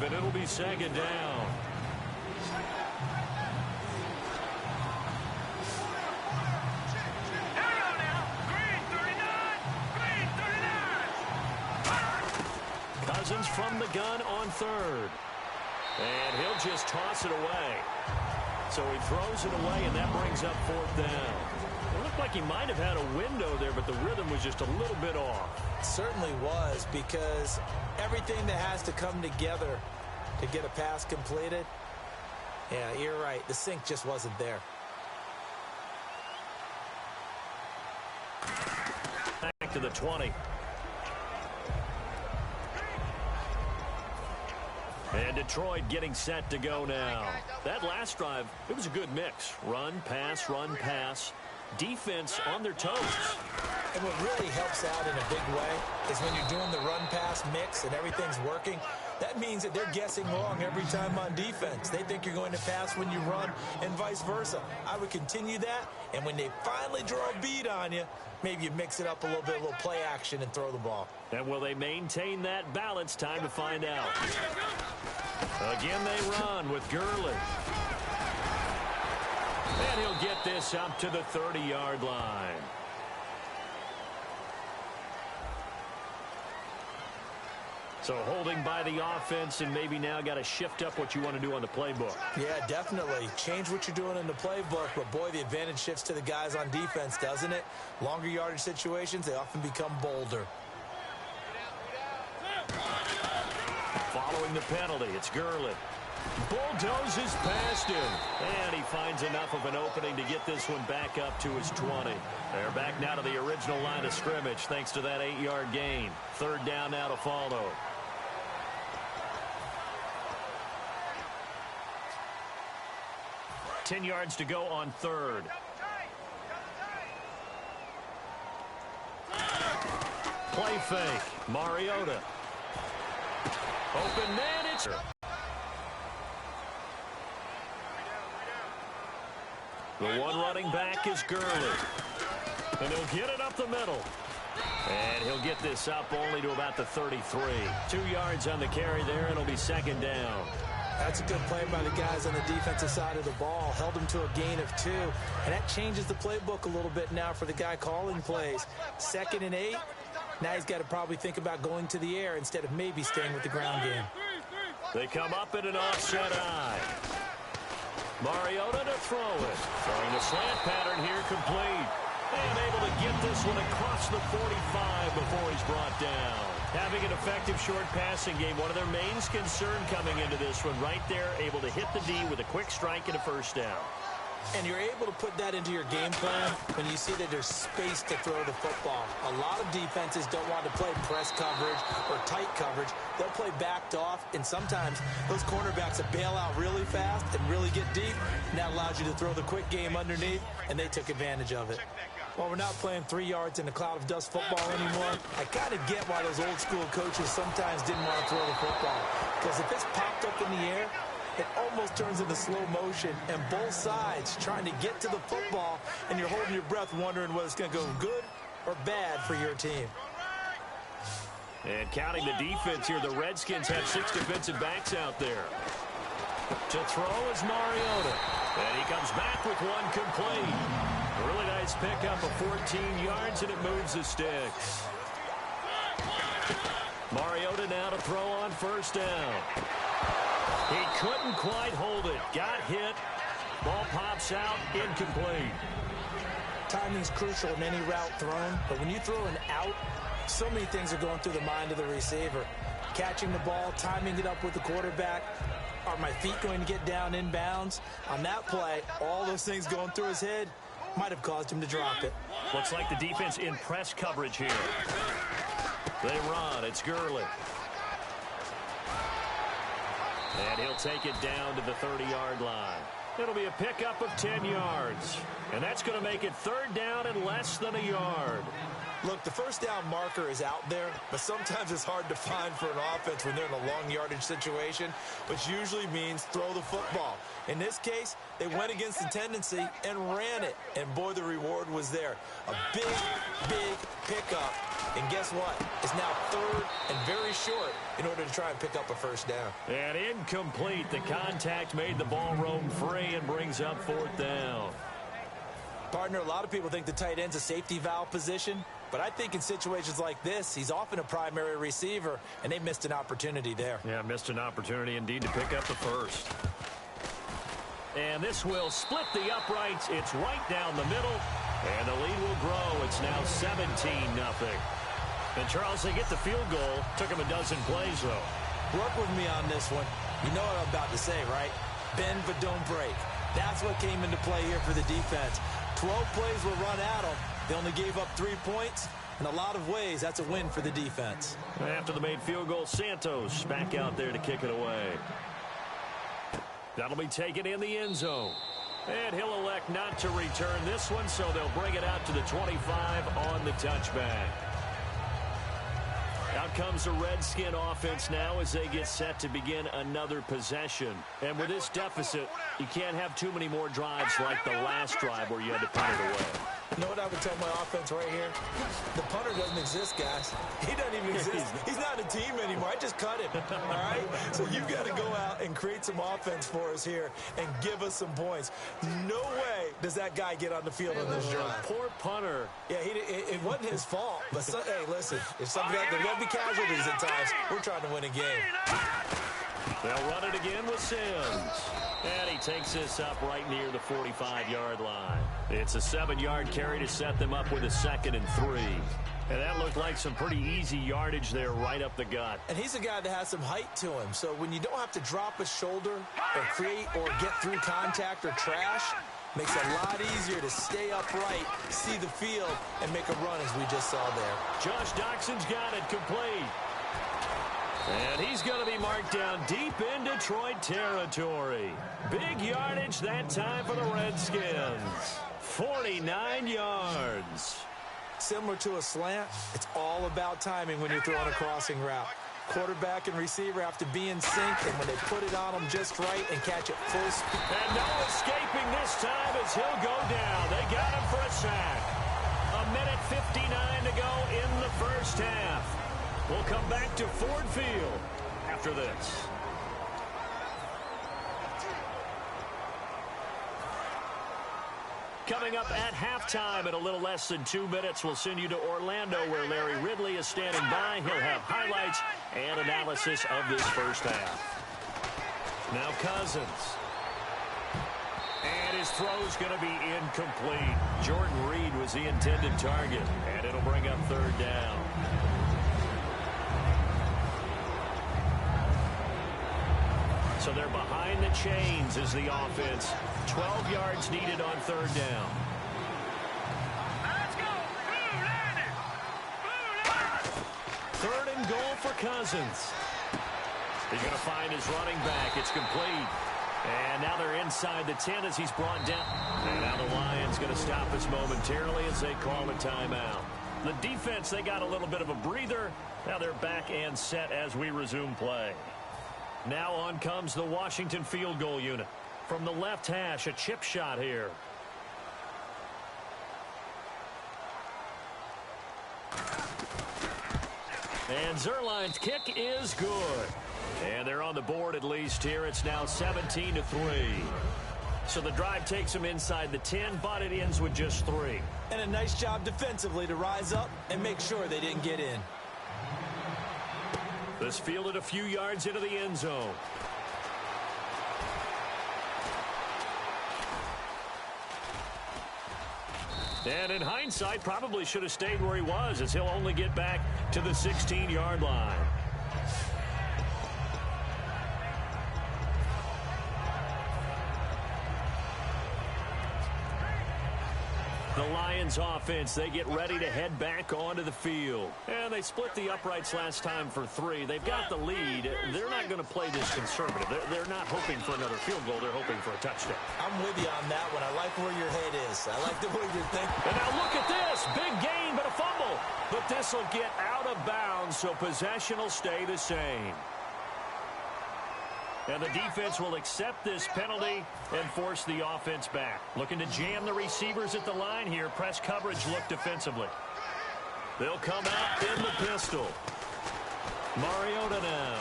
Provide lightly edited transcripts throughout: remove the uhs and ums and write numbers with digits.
and it'll be second down. Cousins from the gun on third. And he'll just toss it away. So he throws it away, and that brings up fourth down. It looked like he might have had a window there, but the rhythm was just a little bit off. It certainly was, because everything that has to come together to get a pass completed, yeah, you're right. The sync just wasn't there. Back to the 20. And Detroit getting set to go now. That last drive, it was a good mix. Run, pass, defense on their toes. And what really helps out in a big way is when you're doing the run-pass mix and everything's working, that means that they're guessing wrong every time on defense. They think you're going to pass when you run and vice versa. I would continue that, and when they finally draw a bead on you, maybe you mix it up a little bit, a little play action, and throw the ball. And will they maintain that balance? Time to find out. Again, they run with Gurley. And he'll get this up to the 30-yard line. So holding by the offense, and maybe now got to shift up what you want to do on the playbook. Yeah, definitely. Change what you're doing in the playbook, but boy, the advantage shifts to the guys on defense, doesn't it? Longer yardage situations, they often become bolder. Following the penalty, it's Gurley. Bulldozes past him. And he finds enough of an opening to get this one back up to his 20. They're back now to the original line of scrimmage thanks to that 8-yard gain. Third down now to follow. Ten yards to go on third. Play fake. Mariota. Open man, it's... The one running back is Gurley. And he'll get it up the middle. And he'll get this up only to about the 33. 2 yards on the carry there, and it'll be second down. That's a good play by the guys on the defensive side of the ball. Held him to a gain of 2. And that changes the playbook a little bit now for the guy calling plays. 2nd and 8. Now he's got to probably think about going to the air instead of maybe staying with the ground game. They come up in an offset eye. Mariota to throw it. Throwing the slant pattern here complete. And able to get this one across the 45 before he's brought down. Having an effective short passing game, one of their main concern coming into this one right there, able to hit the D with a quick strike and a first down. And you're able to put that into your game plan when you see that there's space to throw the football. A lot of defenses don't want to play press coverage or tight coverage. They'll play backed off, and sometimes those cornerbacks will bail out really fast and really get deep, and that allows you to throw the quick game underneath, and they took advantage of it. Well, we're not playing 3 yards in a cloud of dust football anymore. I kind of get why those old-school coaches sometimes didn't want to throw the football, because if it's popped up in the air, it almost turns into slow motion, and both sides trying to get to the football, and you're holding your breath wondering whether it's going to go good or bad for your team. And counting the defense here, the Redskins have 6 defensive backs out there. To throw is Mariota. And he comes back with one complete. A really nice pickup of 14 yards, and it moves the sticks. Mariota now to throw on first down. He couldn't quite hold it. Got hit. Ball pops out. Incomplete. Timing's crucial in any route thrown, but when you throw an out, so many things are going through the mind of the receiver. Catching the ball, timing it up with the quarterback. Are my feet going to get down in bounds? On that play, all those things going through his head might have caused him to drop it. Looks like the defense in press coverage here. They run. It's Gurley. And he'll take it down to the 30-yard line. It'll be a pickup of 10 yards. And that's going to make it third down and less than a yard. Look, the first down marker is out there, but sometimes it's hard to find for an offense when they're in a long yardage situation, which usually means throw the football. In this case, they went against the tendency and ran it, and boy, the reward was there. A big, big pickup, and guess what? It's now third and very short in order to try and pick up a first down. And incomplete. The contact made the ball roam free and brings up fourth down. Partner, a lot of people think the tight end's a safety valve position, but I think in situations like this, he's often a primary receiver, and they missed an opportunity there. Yeah, missed an opportunity indeed to pick up the first. And this will split the uprights. It's right down the middle, and the lead will grow. It's now 17-0. And Charles, they get the field goal. Took him a dozen plays, though. Work with me on this one. You know what I'm about to say, right? Bend but don't break. That's what came into play here for the defense. 12 plays were run at them. They only gave up 3 points. In a lot of ways, that's a win for the defense. After the made field goal, Santos back out there to kick it away. That'll be taken in the end zone. And he'll elect not to return this one, so they'll bring it out to the 25 on the touchback. Out comes the Redskin offense now as they get set to begin another possession. And with this deficit, you can't have too many more drives like the last drive where you had to punt it away. You know what I would tell my offense right here? The punter doesn't exist, guys. He doesn't even exist. He's not a team anymore. I just cut him, all right? So you've got to go out and create some offense for us here and give us some points. No way does that guy get on the field on this drive. Poor punter. Yeah, it wasn't his fault. But, hey, listen, if there's going to be casualties at times, we're trying to win a game. They'll run it again with Sims. And he takes this up right near the 45-yard line. It's a 7-yard carry to set them up with a 2nd and 3. And that looked like some pretty easy yardage there right up the gut. And he's a guy that has some height to him. So when you don't have to drop a shoulder or create or get through contact or trash, makes it a lot easier to stay upright, see the field, and make a run as we just saw there. Josh Doxson's got it complete. And he's going to be marked down deep in Detroit territory. Big yardage that time for the Redskins. 49 yards. Similar to a slant, it's all about timing when you're throwing a crossing route. Quarterback and receiver have to be in sync, and when they put it on them just right and catch it full speed. And no escaping this time as he'll go down. They got him for a sack. 1:59 to go in the first half. We'll come back to Ford Field after this. Coming up at halftime in a little less than 2 minutes, we'll send you to Orlando where Larry Ridley is standing by. He'll have highlights and analysis of this first half. Now Cousins. And his throw's going to be incomplete. Jordan Reed was the intended target, and it'll bring up 3rd down. So they're behind the chains as the offense. 12 yards needed on 3rd down. Let's go. Third and goal for Cousins. He's going to find his running back. It's complete. And now they're inside the 10 as he's brought down. And now the Lions going to stop us momentarily as they call a timeout. The defense, they got a little bit of a breather. Now they're back and set as we resume play. Now on comes the Washington field goal unit. From the left hash, a chip shot here. And Zerline's kick is good. And they're on the board at least here. It's now 17-3. So the drive takes them inside the 10, but it ends with just 3. And a nice job defensively to rise up and make sure they didn't get in. This fielded a few yards into the end zone. And in hindsight, probably should have stayed where he was, as he'll only get back to the 16-yard line. The Lions offense, they get ready to head back onto the field. And they split the uprights last time for 3. They've got the lead. They're not going to play this conservative. They're not hoping for another field goal. They're hoping for a touchdown. I'm with you on that one. I like where your head is. I like the way you're thinking. And now look at this. Big gain gain, but a fumble. But this will get out of bounds, so possession will stay the same. And the defense will accept this penalty and force the offense back. Looking to jam the receivers at the line here. Press coverage look defensively. They'll come out in the pistol. Mariota now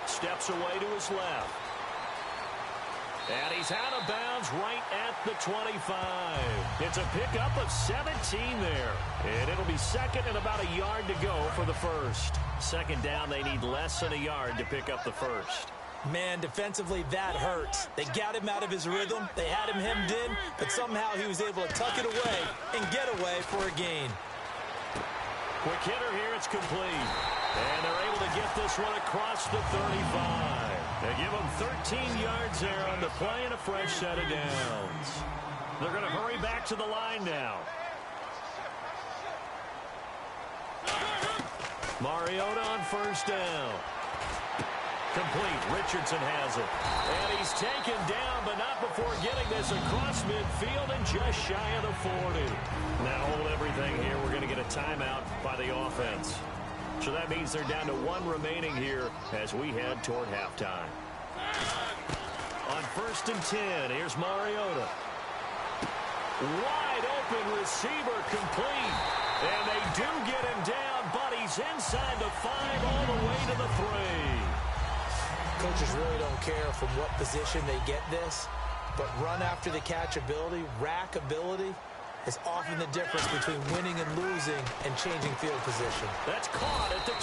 steps away to his left. And he's out of bounds right at the 25. It's a pickup of 17 there. And it'll be second and about a yard to go for the first. Second down, they need less than a yard to pick up the first. Man, defensively, that hurts. They got him out of his rhythm. They had him hemmed in, but somehow he was able to tuck it away and get away for a gain. Quick hitter here, it's complete. And they're able to get this one across the 35. They give him 13 yards there on the play and a fresh set of downs. They're going to hurry back to the line now. Mariota on first down. Complete. Richardson has it. And he's taken down, but not before getting this across midfield and just shy of the 40. Now hold everything here. We're going to get a timeout by the offense. So that means they're down to one remaining here as we head toward halftime. On first and 10, here's Mariota. Wide open receiver complete. And they do get him down, but he's inside the 5 all the way to the 3. Coaches really don't care from what position they get this, but run after the catch ability, rack ability, is often the difference between winning and losing and changing field position. That's caught at the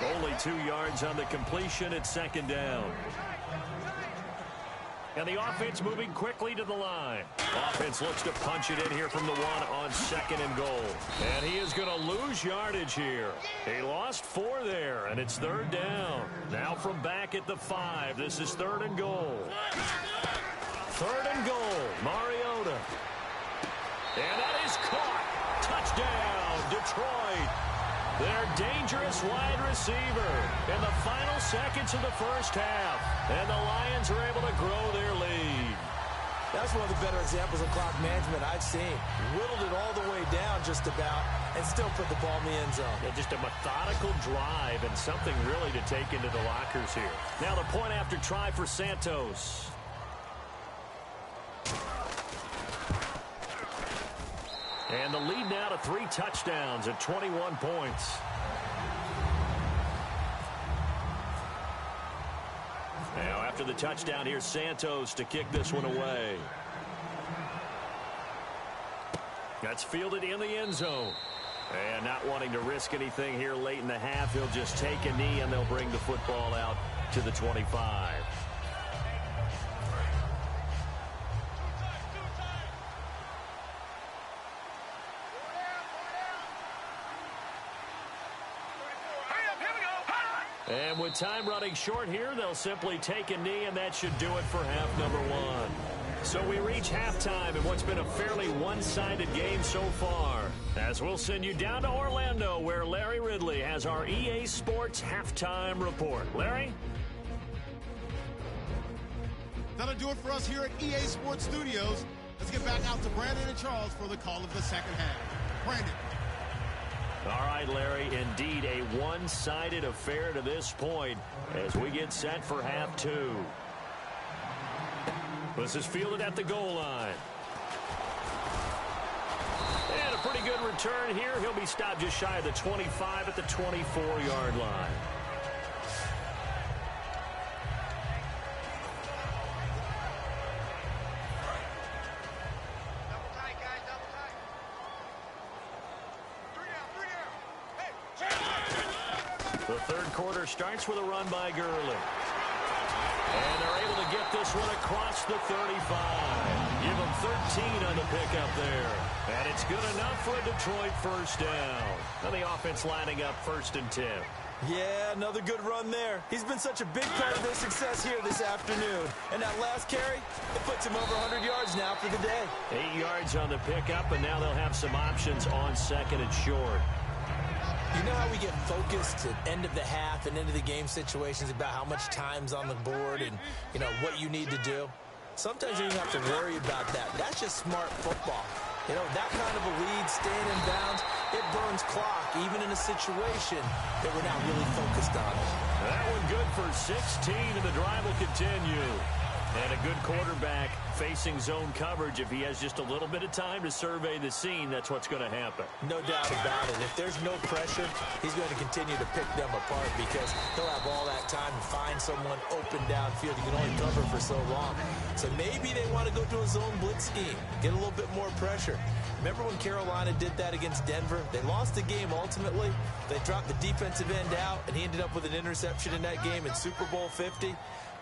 2. Only 2 yards on the completion at second down. And the offense moving quickly to the line. Offense looks to punch it in here from the 1 on second and goal. And he is going to lose yardage here. He lost 4 there, and it's third down. Now from back at the 5, this is third and goal. Third and goal, Mariota. And that is caught. Touchdown, Detroit. Their dangerous wide receiver in the final seconds of the first half. And the Lions are able to grow their lead. That's one of the better examples of clock management I've seen. Whittled it all the way down just about and still put the ball in the end zone. Yeah, just a methodical drive and something really to take into the lockers here. Now the point after try for Santos. And the lead now to 3 touchdowns at 21 points. Now after the touchdown, here's Santos to kick this one away. That's fielded in the end zone. And not wanting to risk anything here late in the half, he'll just take a knee and they'll bring the football out to the 25. And with time running short here, they'll simply take a knee, and that should do it for half number 1. So we reach halftime in what's been a fairly one-sided game so far. As we'll send you down to Orlando, where Larry Ridley has our EA Sports halftime report. Larry? That'll do it for us here at EA Sports Studios. Let's get back out to Brandon and Charles for the call of the second half. Brandon. All right, Larry, indeed a one-sided affair to this point as we get set for half 2. This is fielded at the goal line. And a pretty good return here. He'll be stopped just shy of the 25 at the 24-yard line. The third quarter starts with a run by Gurley. And they're able to get this one across the 35. Give them 13 on the pickup there. And it's good enough for a Detroit first down. And the offense lining up first and 10. Yeah, another good run there. He's been such a big part of their success here this afternoon. And that last carry, it puts him over 100 yards now for the day. 8 yards on the pickup, and now they'll have some options on second and short. You know how we get focused at end of the half and end of the game situations about how much time's on the board and, you know, what you need to do? Sometimes you don't have to worry about that. That's just smart football. You know, that kind of a lead, staying in bounds, it burns clock, even in a situation that we're not really focused on it. That one good for 16, and the drive will continue. And a good quarterback facing zone coverage. If he has just a little bit of time to survey the scene, that's what's going to happen. No doubt about it. If there's no pressure, he's going to continue to pick them apart because he'll have all that time to find someone open downfield. You can only cover for so long. So maybe they want to go to a zone blitz scheme, get a little bit more pressure. Remember when Carolina did that against Denver? They lost the game ultimately. They dropped the defensive end out, and he ended up with an interception in that game in Super Bowl 50.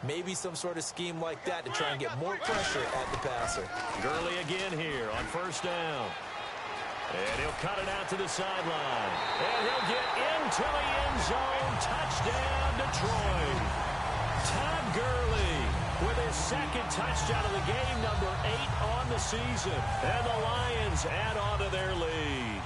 Maybe some sort of scheme like that to try and get more pressure at the passer. Gurley again here on first down. And he'll cut it out to the sideline. And he'll get into the end zone. Touchdown, Detroit. Todd Gurley with his second touchdown of the game, number 8 on the season. And the Lions add on to their lead.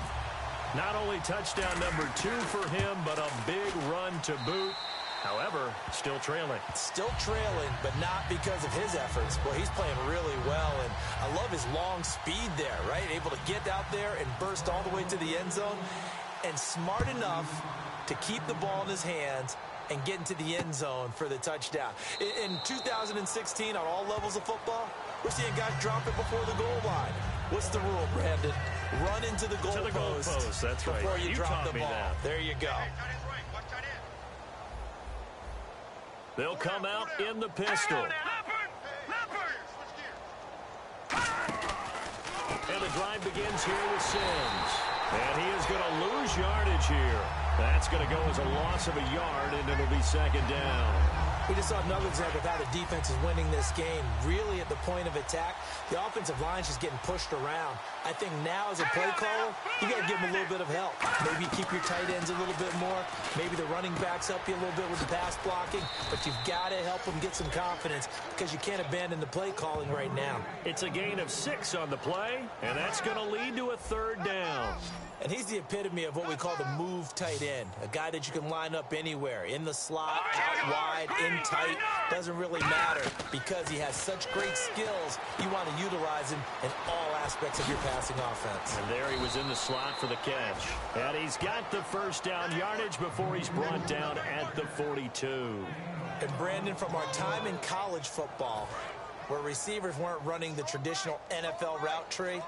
Not only touchdown number 2 for him, but a big run to boot. However, still trailing. Still trailing, but not because of his efforts. Boy, he's playing really well, and I love his long speed there, right? Able to get out there and burst all the way to the end zone, and smart enough to keep the ball in his hands and get into the end zone for the touchdown. In 2016, on all levels of football, we're seeing guys drop it before the goal line. What's the rule, Brandon? Run into the goal post. That's right. Before you drop the ball. There you go. They'll come out in the pistol. And the drive begins here with Sims. And he is going to lose yardage here. That's going to go as a loss of a yard, and it'll be second down. We just saw another example of how the defense is winning this game. Really at the point of attack, the offensive line's just getting pushed around. I think now as a play caller, you got to give them a little bit of help. Maybe keep your tight ends a little bit more. Maybe the running backs help you a little bit with the pass blocking. But you've got to help them get some confidence because you can't abandon the play calling right now. It's a gain of 6 on the play, and that's going to lead to a third down. And he's the epitome of what we call the move tight end, a guy that you can line up anywhere, in the slot, out wide, in tight, doesn't really matter because he has such great skills. You want to utilize him in all aspects of your passing offense. And there he was in the slot for the catch. And he's got the first down yardage before he's brought down at the 42. And Brandon, from our time in college football, where receivers weren't running the traditional NFL route tree,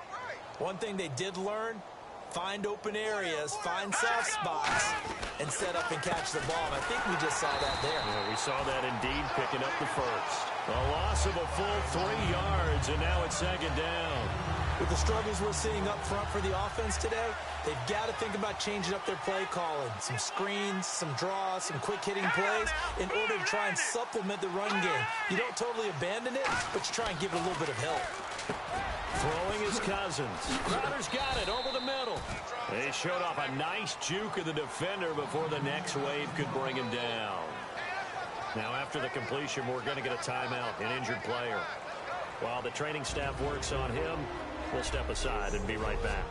one thing they did learn: find open areas, find soft spots, and set up and catch the ball. And I think we just saw that there. Yeah, we saw that indeed, picking up the first. A loss of a full 3 yards, and now it's second down. With the struggles we're seeing up front for the offense today, they've got to think about changing up their play calling. Some screens, some draws, some quick-hitting plays in order to try and supplement the run game. You don't totally abandon it, but you try and give it a little bit of help. Throwing his Cousins. Crowder's got it over the middle. They showed off a nice juke of the defender before the next wave could bring him down. Now, after the completion, we're going to get a timeout, an injured player. While the training staff works on him, we'll step aside and be right back.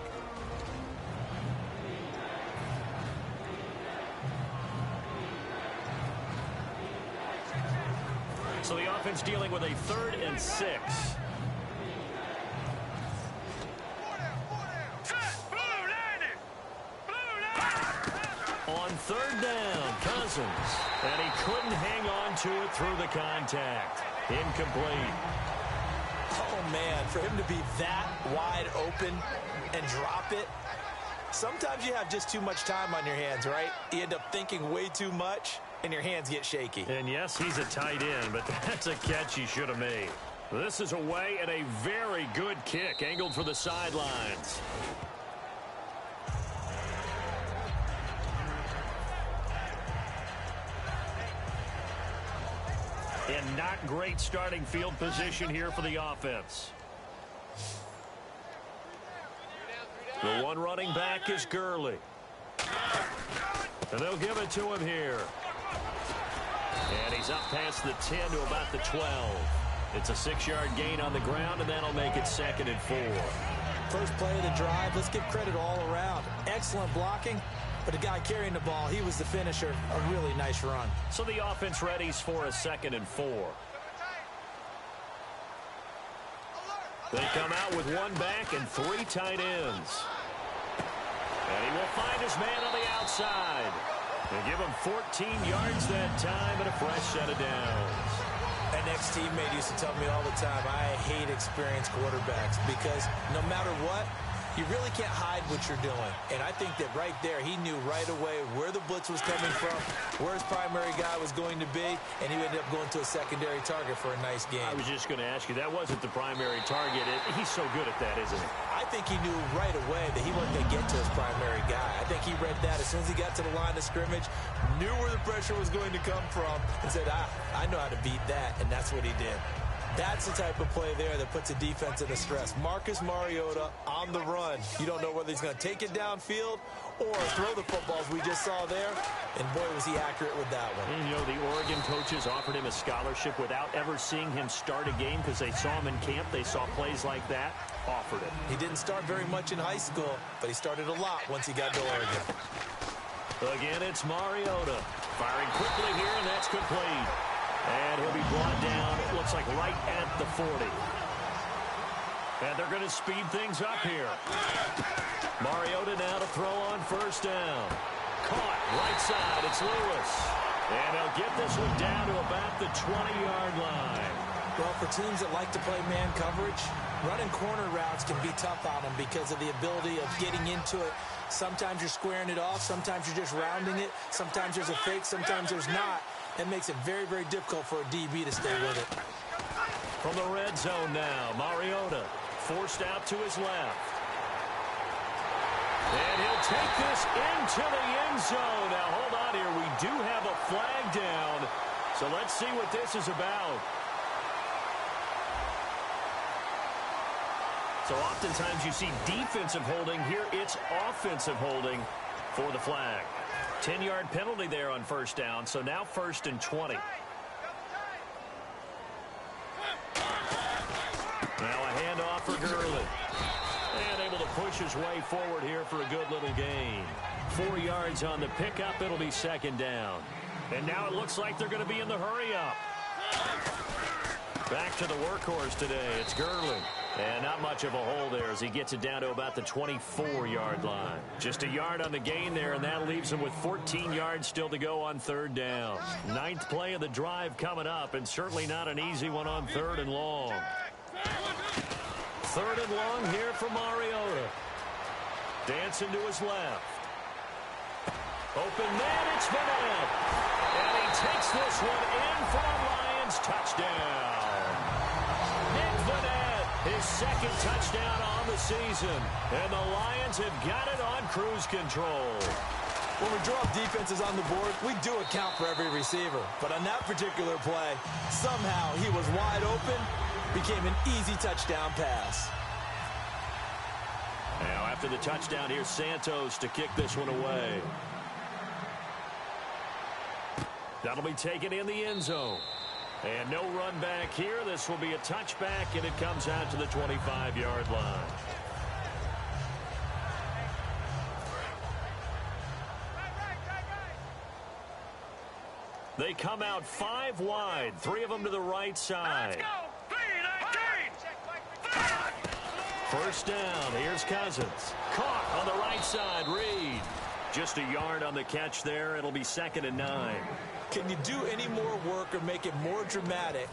So the offense dealing with a 3rd and 6. On 3rd down, Cousins. And he couldn't hang on to it through the contact. Incomplete. Oh, man, for him to be that wide open and drop it. Sometimes you have just too much time on your hands, right? You end up thinking way too much, and your hands get shaky. And yes, he's a tight end, but that's a catch he should have made. This is away and a very good kick, angled for the sidelines. And not great starting field position here for the offense. The one running back is Gurley. And they'll give it to him here. And he's up past the 10 to about the 12. It's a 6-yard gain on the ground, and that'll make it 2nd and 4. First play of the drive, let's give credit all around. Excellent blocking, but the guy carrying the ball, he was the finisher. A really nice run. So the offense readies for a 2nd and 4. They come out with 1 back and 3 tight ends. And he will find his man on the outside. They give him 14 yards that time and a fresh set of downs. An ex-teammate used to tell me all the time, I hate experienced quarterbacks because no matter what, you really can't hide what you're doing. And I think that right there, he knew right away where the blitz was coming from, where his primary guy was going to be, and he ended up going to a secondary target for a nice game. I was just going to ask you, that wasn't the primary target. He's so good at that, isn't he? I think he knew right away that he wasn't going to get to his primary guy. I think he read that as soon as he got to the line of scrimmage, knew where the pressure was going to come from, and said, I know how to beat that, and that's what he did. That's the type of play there that puts a defense into stress. Marcus Mariota on the run. You don't know whether he's going to take it downfield or throw the footballs we just saw there. And boy, was he accurate with that one. And, you know, the Oregon coaches offered him a scholarship without ever seeing him start a game because they saw him in camp. They saw plays like that. Offered it. He didn't start very much in high school, but he started a lot once he got to Oregon. Again, it's Mariota. Firing quickly here, and that's complete. And he'll be brought down, it looks like right at the 40. And they're going to speed things up here. Mariota now to throw on first down. Caught, right side, it's Lewis. And he'll get this one down to about the 20-yard line. Well, for teams that like to play man coverage, running corner routes can be tough on them because of the ability of getting into it. Sometimes you're squaring it off, sometimes you're just rounding it, sometimes there's a fake, sometimes there's not. That makes it very, very difficult for a DB to stay with it. From the red zone now, Mariota forced out to his left. And he'll take this into the end zone. Now, hold on here. We do have a flag down. So let's see what this is about. So oftentimes you see defensive holding. Here it's offensive holding for the flag. 10-yard penalty there on first down, so now 1st and 20. Now a handoff for Gurley. And able to push his way forward here for a good little gain. 4 yards on the pickup, it'll be 2nd down. And now it looks like they're going to be in the hurry-up. Back to the workhorse today, it's Gurley. And not much of a hole there as he gets it down to about the 24-yard line. Just a yard on the gain there, and that leaves him with 14 yards still to go on 3rd down. 9th play of the drive coming up, and certainly not an easy one on 3rd and long. 3rd and long here for Mariota. Dancing to his left. Open man, it's Vanette. And he takes this one in for a Lions touchdown. Nick Vanette. His 2nd touchdown on the season. And the Lions have got it on cruise control. When we draw defenses on the board, we do account for every receiver. But on that particular play, somehow he was wide open, became an easy touchdown pass. Now after the touchdown, here's Santos to kick this one away. That'll be taken in the end zone. And no run back here. This will be a touchback, and it comes out to the 25-yard line. They come out 5 wide, 3 of them to the right side. Let's go. 3-19. 1st down. Here's Cousins. Caught on the right side. Reed. Just a yard on the catch there. It'll be 2nd and 9. Can you do any more work or make it more dramatic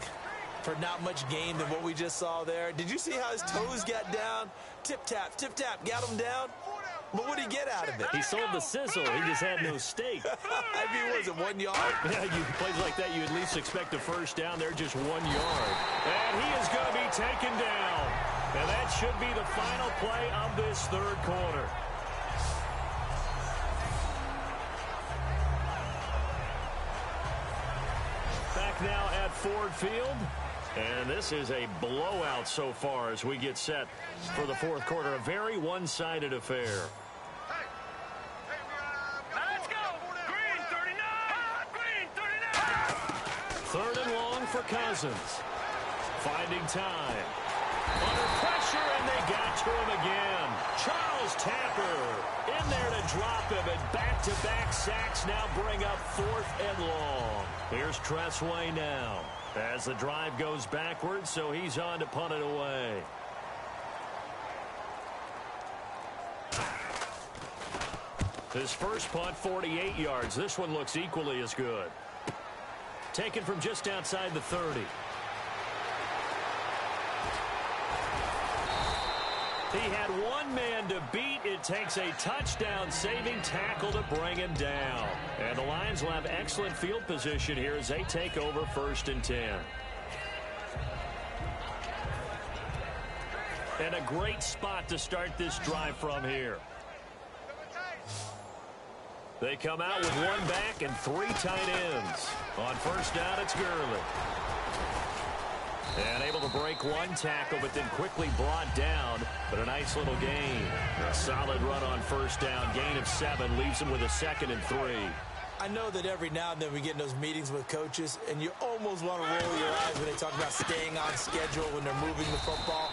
for not much gain than what we just saw there? Did you see how his toes got down? Tip-tap, got him down. But what did he get out of it? He sold the sizzle. He just had no steak. I mean, was it 1 yard? Yeah, plays like that, you at least expect a first down. They're just 1 yard. And he is going to be taken down. And that should be the final play of this 3rd quarter. Back now at Ford Field. And this is a blowout so far as we get set for the 4th quarter. A very one-sided affair. Let's go. Green 39. Green 39. 3rd and long for Cousins. Finding time. Under pressure, and they got to him again. Charles Tapper in there to drop him, and back-to-back sacks now bring up 4th and long. Here's Tressway now as the drive goes backwards, so he's on to punt it away. His first punt, 48 yards. This one looks equally as good. Taken from just outside the 30. He had one man to beat. It takes a touchdown-saving tackle to bring him down. And the Lions will have excellent field position here as they take over 1st and 10. And a great spot to start this drive from here. They come out with one back and 3 tight ends. On 1st down, it's Gurley. And able to break one tackle, but then quickly brought down. But a nice little gain. A solid run on 1st down. Gain of 7 leaves him with a 2nd and 3. I know that every now and then we get in those meetings with coaches, and you almost want to roll your eyes when they talk about staying on schedule when they're moving the football.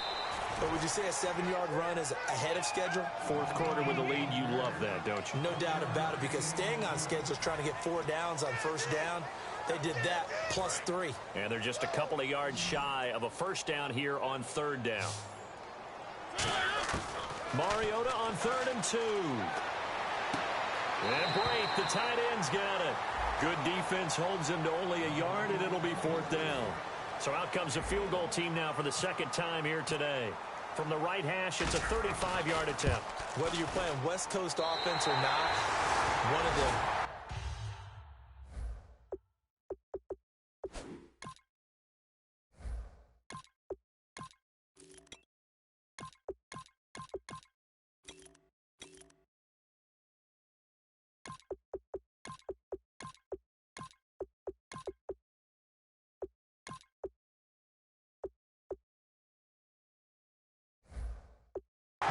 But would you say a 7-yard run is ahead of schedule? 4th quarter with a lead, you love that, don't you? No doubt about it, because staying on schedule is trying to get 4 downs on 1st down. They did that plus 3. And they're just a couple of yards shy of a 1st down here on 3rd down. Mariota on 3rd and 2. And Brate, the tight end's got it. Good defense holds him to only a yard, and it'll be 4th down. So out comes a field goal team now for the 2nd time here today. From the right hash, it's a 35-yard attempt. Whether you're playing West Coast offense or not, one of them.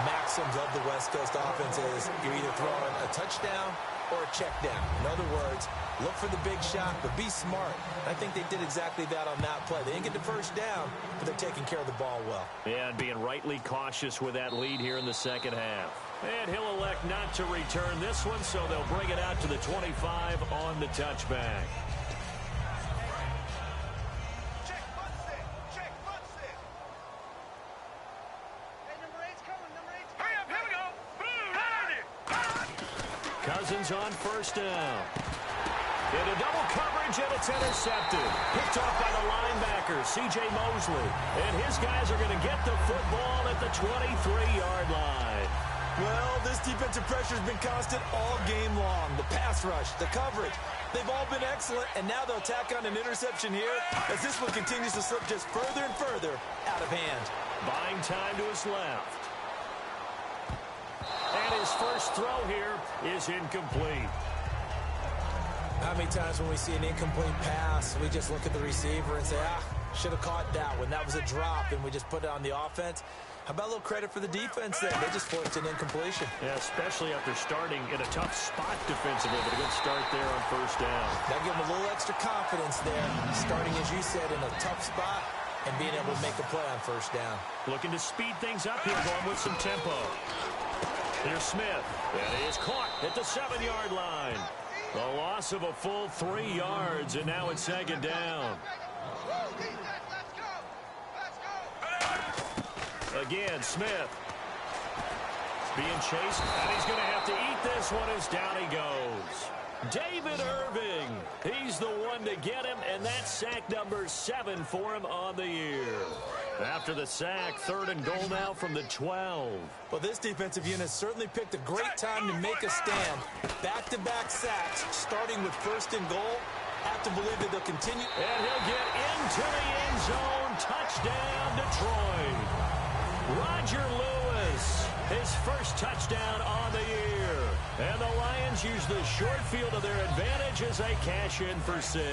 Maxims of the West Coast offense is you're either throwing a touchdown or a check down. In other words, look for the big shot, but be smart. I think they did exactly that on that play. They didn't get the 1st down, but they're taking care of the ball well. Yeah, and being rightly cautious with that lead here in the 2nd half. And he'll elect not to return this one, so they'll bring it out to the 25 on the touchback. Cousins on 1st down. Into double coverage, and it's intercepted. Picked off by the linebacker, C.J. Mosley. And his guys are going to get the football at the 23-yard line. Well, this defensive pressure has been constant all game long. The pass rush, the coverage, they've all been excellent, and now they'll tack on an interception here as this one continues to slip just further and further out of hand. Buying time to his left. And his first throw here is incomplete. How many times when we see an incomplete pass, we just look at the receiver and say, should have caught that one. That was a drop, and we just put it on the offense. How about a little credit for the defense there? They just forced an incompletion. Yeah, especially after starting in a tough spot defensively, but a good start there on 1st down. That gave them a little extra confidence there, starting, as you said, in a tough spot and being able to make a play on 1st down. Looking to speed things up here, going with some tempo. Here's Smith. And he is caught at the 7-yard line. The loss of a full 3 yards, and now it's 2nd down. Again, Smith. Being chased, and he's going to have to eat this one as down he goes. David Irving. He's the one to get him, and that's sack number 7 for him on the year. After the sack, 3rd and goal now from the 12. Well, this defensive unit certainly picked a great time to make a stand. Back-to-back sacks, starting with 1st and goal. Have to believe that they'll continue. And he'll get into the end zone. Touchdown, Detroit. Roger Lewis, his first touchdown on the year. And the Lions use the short field to their advantage as they cash in for 6.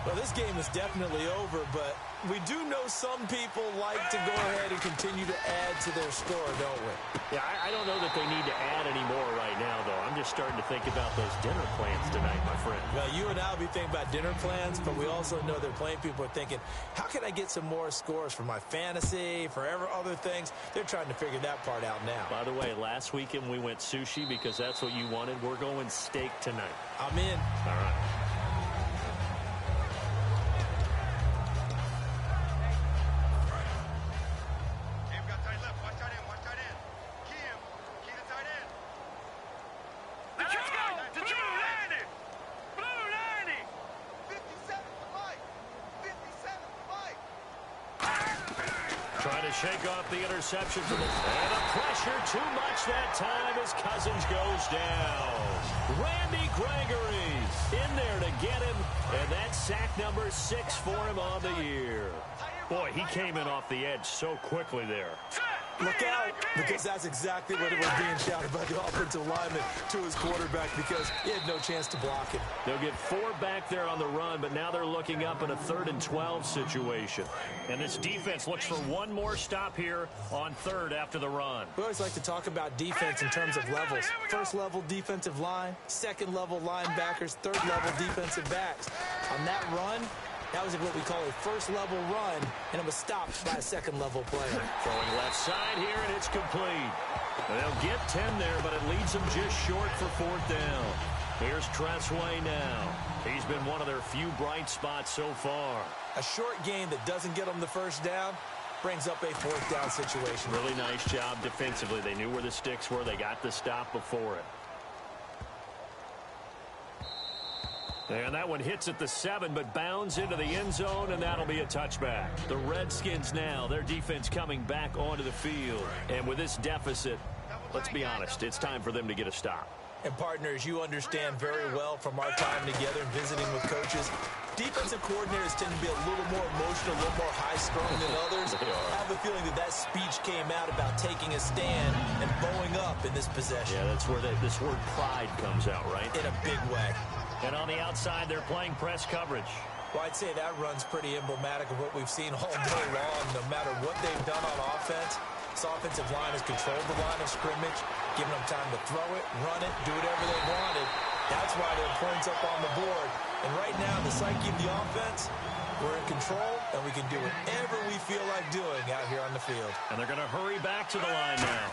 Well, this game is definitely over, but we do know some people like to go ahead and continue to add to their score, don't we? Yeah, I don't know that they need to add any more right now, though. I'm just starting to think about those dinner plans tonight, my friend. Well, you and I will be thinking about dinner plans, but we also know that playing people are thinking, how can I get some more scores for my fantasy, for other things? They're trying to figure that part out now. By the way, last weekend we went sushi because that's what you wanted. We're going steak tonight. I'm in. All right. to shake off the interception from the pressure too much that time as Cousins goes down. Randy Gregory's in there to get him, and that's sack number 6 for him on the year. Boy, he came in off the edge so quickly there. Look out, because that's exactly what it was being shouted by the offensive lineman to his quarterback because he had no chance to block him. They'll get 4 back there on the run, but now they're looking up in a 3rd and 12 situation. And this defense looks for one more stop here on 3rd after the run. We always like to talk about defense in terms of levels. 1st level defensive line, 2nd level linebackers, 3rd level defensive backs. On that run, that was what we call a 1st level run, and it was stopped by a 2nd level player. Throwing left side here, and it's complete. And they'll get 10 there, but it leads them just short for 4th down. Here's Tressway now. He's been one of their few bright spots so far. A short game that doesn't get them the 1st down brings up a 4th down situation. Really nice job defensively. They knew where the sticks were. They got the stop before it. And that one hits at the 7, but bounds into the end zone, and that'll be a touchback. The Redskins now, their defense coming back onto the field. And with this deficit, let's be honest, it's time for them to get a stop. And partners, you understand very well from our time together and visiting with coaches, defensive coordinators tend to be a little more emotional, a little more high-strung than others. I have a feeling that speech came out about taking a stand and bowing up in this possession. Yeah, that's where this word pride comes out, right? In a big way. And on the outside, they're playing press coverage. Well, I'd say that run's pretty emblematic of what we've seen all day long. No matter what they've done on offense, this offensive line has controlled the line of scrimmage, giving them time to throw it, run it, do whatever they wanted. That's why there are points up on the board. And right now, the psyche of the offense, we're in control, and we can do whatever we feel like doing out here on the field. And they're going to hurry back to the line now.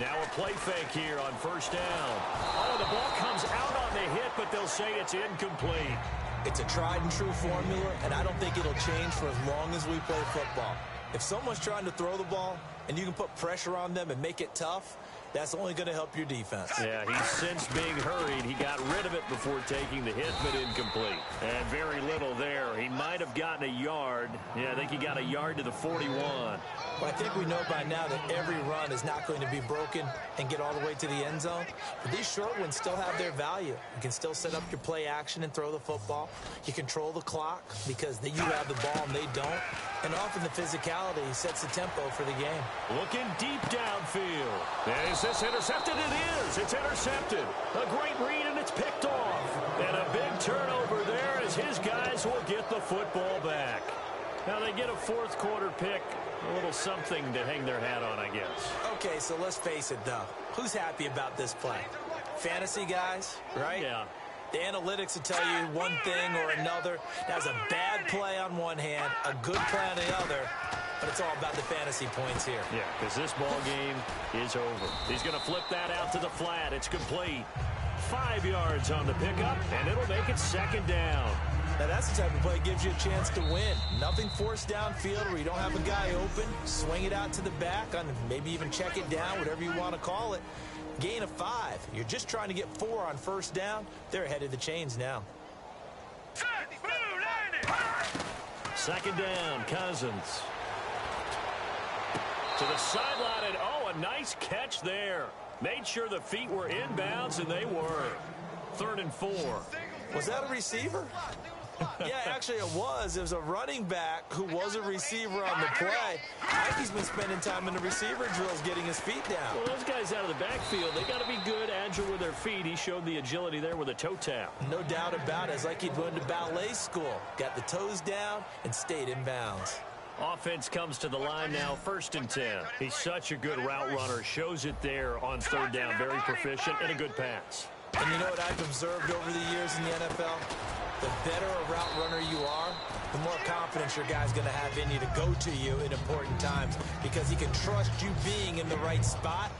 Now a play fake here on 1st down. Oh, the ball comes out on the hit, but they'll say it's incomplete. It's a tried and true formula, and I don't think it'll change for as long as we play football. If someone's trying to throw the ball and you can put pressure on them and make it tough, that's only going to help your defense. Yeah, he's since being hurried. He got rid of it before taking the hit, but incomplete. And very little there. He might have gotten a yard. Yeah, I think he got a yard to the 41. Well, I think we know by now that every run is not going to be broken and get all the way to the end zone. But these short ones still have their value. You can still set up your play action and throw the football. You control the clock because you have the ball and they don't. And often the physicality sets the tempo for the game. Looking deep downfield. Is this intercepted? It is. It's intercepted. A great read, and it's picked off. And a big turnover there as his guys will get the football back. Now they get a 4th quarter pick. A little something to hang their hat on, I guess. Okay, so let's face it, though. Who's happy about this play? Fantasy guys, right? Yeah. The analytics will tell you one thing or another. That's a bad play on one hand, a good play on the other, but it's all about the fantasy points here. Yeah, because this ball game is over. He's going to flip that out to the flat. It's complete. 5 yards on the pickup, and it'll make it 2nd down. Now, that's the type of play that gives you a chance to win. Nothing forced downfield where you don't have a guy open. Swing it out to the back, maybe even check it down, whatever you want to call it. Gain of 5. You're just trying to get 4 on 1st down. They're ahead of the chains now. 2nd down, Cousins. To the sideline, and a nice catch there. Made sure the feet were inbounds, and they were. 3rd and 4. Was that a receiver? Yeah, actually it was. It was a running back who was a receiver on the play. Mikey's been spending time in the receiver drills getting his feet down. Well, those guys out of the backfield, they got to be good, agile with their feet. He showed the agility there with a toe tap. No doubt about it. It's like he'd gone to ballet school. Got the toes down and stayed in bounds. Offense comes to the line now, 1st and 10. He's such a good route runner. Shows it there on 3rd down. Very proficient and a good pass. And you know what I've observed over the years in the NFL? The better a route runner you are, the more confidence your guy's going to have in you to go to you in important times because he can trust you being in the right spot,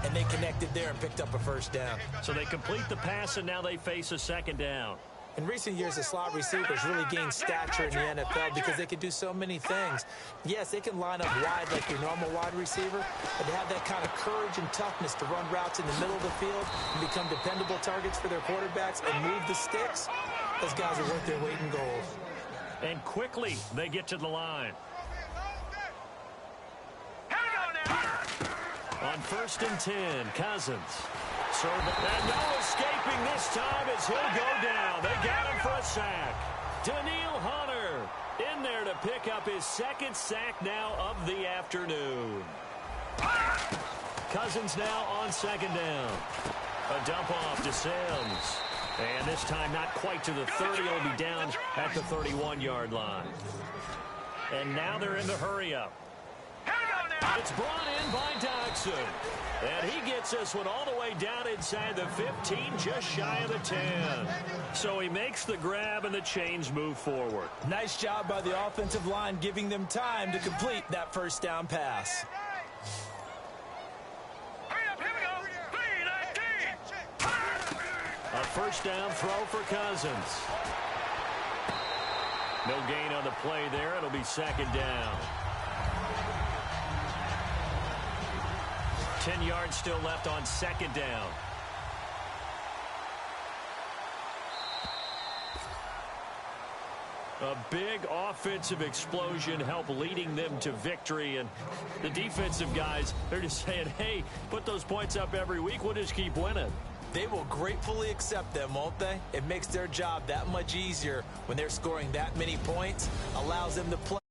and they connected there and picked up a 1st down. So they complete the pass, and now they face a 2nd down. In recent years, the slot receivers really gained stature in the NFL because they can do so many things. Yes, they can line up wide like your normal wide receiver, but to have that kind of courage and toughness to run routes in the middle of the field and become dependable targets for their quarterbacks and move the sticks, those guys are worth their weight in gold. And quickly, they get to the line. On 1st and 10, Cousins. Serve it. And no escaping this time as he'll go down. They got him for a sack. Daniil Hunter in there to pick up his 2nd sack now of the afternoon. Cousins now on 2nd down. A dump off to Sims. And this time not quite to the 30. He'll be down at the 31-yard line. And now they're in the hurry-up. It's brought in by Dodson. And he gets this one all the way down inside the 15, just shy of the 10. So he makes the grab and the chains move forward. Nice job by the offensive line giving them time to complete that 1st down pass. A 1st down throw for Cousins. No gain on the play there. It'll be 2nd down. 10 yards still left on 2nd down. A big offensive explosion helped leading them to victory. And the defensive guys, they're just saying, hey, put those points up every week. We'll just keep winning. They will gratefully accept them, won't they? It makes their job that much easier when they're scoring that many points, allows them to play.